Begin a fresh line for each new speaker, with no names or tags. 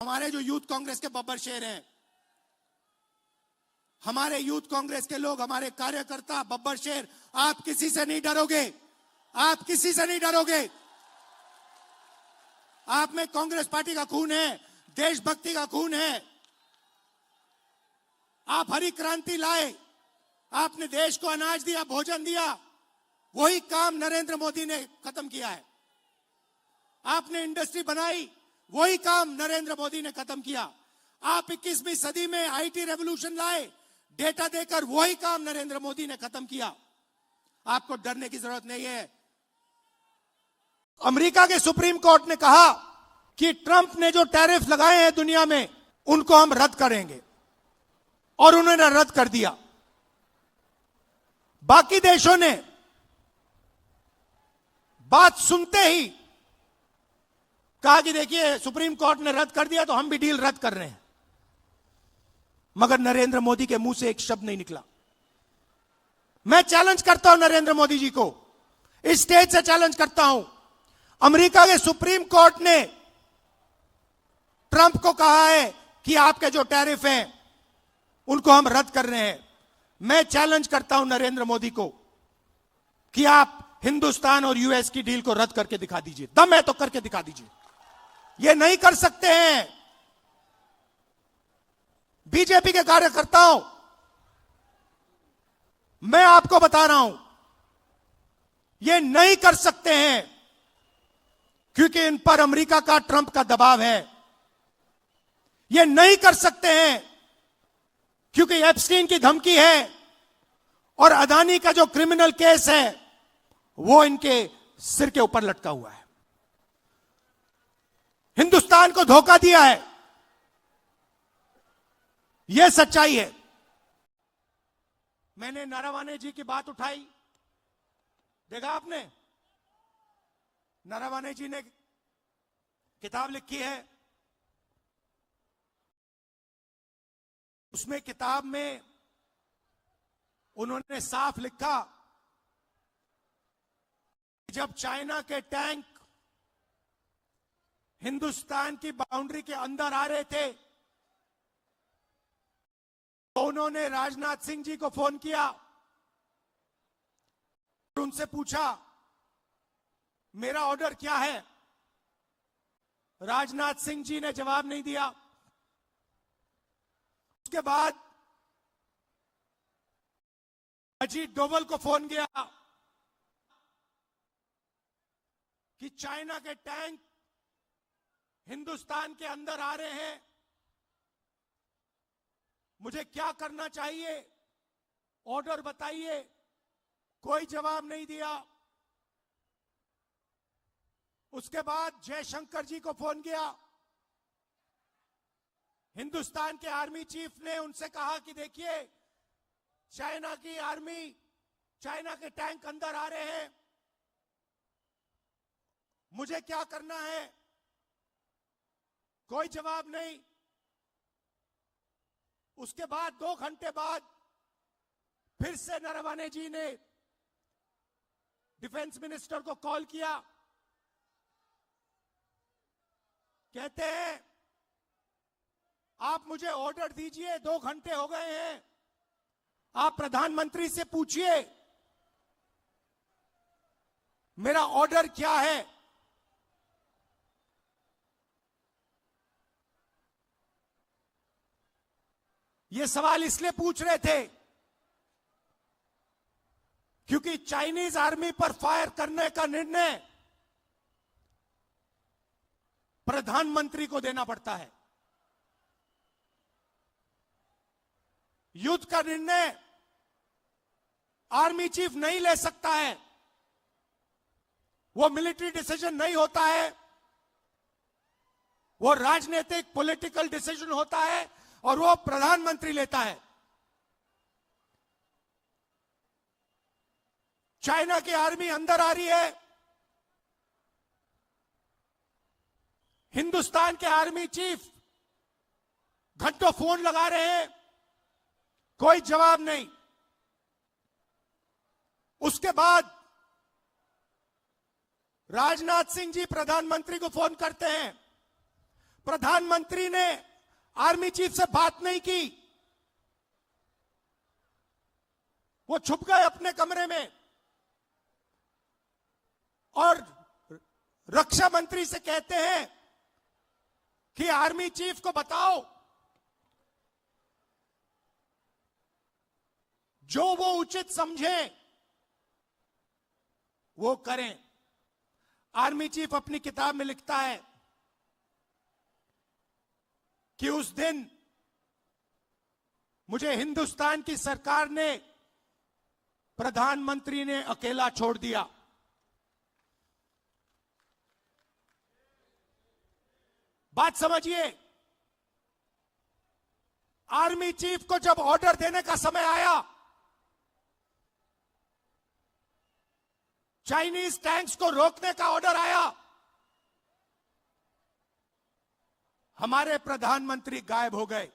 हमारे जो यूथ कांग्रेस के बब्बर शेर हैं, हमारे यूथ कांग्रेस के लोग, हमारे कार्यकर्ता बब्बर शेर, आप किसी से नहीं डरोगे, आप किसी से नहीं डरोगे। आप में कांग्रेस पार्टी का खून है, देशभक्ति का खून है। आप हरी क्रांति लाए, आपने देश को अनाज दिया, भोजन दिया, वही काम नरेंद्र मोदी ने खत्म किया है। आपने इंडस्ट्री बनाई, वही काम नरेंद्र मोदी ने खत्म किया। आप 21वीं सदी में आईटी रेवोल्यूशन लाए, डेटा देकर, वही काम नरेंद्र मोदी ने खत्म किया। आपको डरने की जरूरत नहीं है। अमेरिका के सुप्रीम कोर्ट ने कहा कि ट्रंप ने जो टैरिफ लगाए हैं दुनिया में, उनको हम रद्द करेंगे, और उन्होंने रद्द कर दिया। बाकी देशों ने बात सुनते ही कहा कि देखिए सुप्रीम कोर्ट ने रद्द कर दिया तो हम भी डील रद्द कर रहे हैं, मगर नरेंद्र मोदी के मुंह से एक शब्द नहीं निकला। मैं चैलेंज करता हूं नरेंद्र मोदी जी को, इस स्टेज से चैलेंज करता हूं। अमेरिका के सुप्रीम कोर्ट ने ट्रंप को कहा है कि आपके जो टैरिफ हैं उनको हम रद्द कर रहे हैं। मैं चैलेंज करता हूं नरेंद्र मोदी को कि आप हिंदुस्तान और यूएस की डील को रद्द करके दिखा दीजिए। दम है तो करके दिखा दीजिए। ये नहीं कर सकते हैं। बीजेपी के कार्यकर्ताओं, मैं आपको बता रहा हूं, ये नहीं कर सकते हैं, क्योंकि इन पर अमेरिका का, ट्रंप का दबाव है। ये नहीं कर सकते हैं क्योंकि एप्स्टीन की धमकी है, और अदानी का जो क्रिमिनल केस है वो इनके सिर के ऊपर लटका हुआ है। हिंदुस्तान को धोखा दिया है, यह सच्चाई है। मैंने नरवणे जी की बात उठाई, देखा आपने, नरवणे जी ने किताब लिखी है। उसमें किताब में उन्होंने साफ लिखा, जब चाइना के टैंक हिंदुस्तान की बाउंड्री के अंदर आ रहे थे तो उन्होंने राजनाथ सिंह जी को फोन किया और उनसे पूछा मेरा ऑर्डर क्या है। राजनाथ सिंह जी ने जवाब नहीं दिया। उसके बाद अजीत डोभाल को फोन किया कि चाइना के टैंक हिंदुस्तान के अंदर आ रहे हैं, मुझे क्या करना चाहिए, ऑर्डर बताइए। कोई जवाब नहीं दिया। उसके बाद जयशंकर जी को फोन किया। हिंदुस्तान के आर्मी चीफ ने उनसे कहा कि देखिए चाइना की आर्मी, चाइना के टैंक अंदर आ रहे हैं, मुझे क्या करना है। कोई जवाब नहीं। उसके बाद 2 घंटे बाद फिर से नरवणे जी ने डिफेंस मिनिस्टर को कॉल किया। कहते हैं आप मुझे ऑर्डर दीजिए, 2 घंटे हो गए हैं, आप प्रधानमंत्री से पूछिए मेरा ऑर्डर क्या है। ये सवाल इसलिए पूछ रहे थे क्योंकि चाइनीज आर्मी पर फायर करने का निर्णय प्रधानमंत्री को देना पड़ता है। युद्ध का निर्णय आर्मी चीफ नहीं ले सकता है, वो मिलिट्री डिसीजन नहीं होता है, वो राजनीतिक पॉलिटिकल डिसीजन होता है और वो प्रधानमंत्री लेता है। चाइना की आर्मी अंदर आ रही है, हिंदुस्तान के आर्मी चीफ घंटों फोन लगा रहे हैं, कोई जवाब नहीं। उसके बाद राजनाथ सिंह जी प्रधानमंत्री को फोन करते हैं। प्रधानमंत्री ने आर्मी चीफ से बात नहीं की, वो छुप गए अपने कमरे में और रक्षा मंत्री से कहते हैं कि आर्मी चीफ को बताओ जो वो उचित समझे वो करें। आर्मी चीफ अपनी किताब में लिखता है कि उस दिन मुझे हिंदुस्तान की सरकार ने, प्रधानमंत्री ने अकेला छोड़ दिया। बात समझिए, आर्मी चीफ को जब ऑर्डर देने का समय आया, चाइनीज टैंक्स को रोकने का ऑर्डर आया, हमारे प्रधानमंत्री गायब हो गए।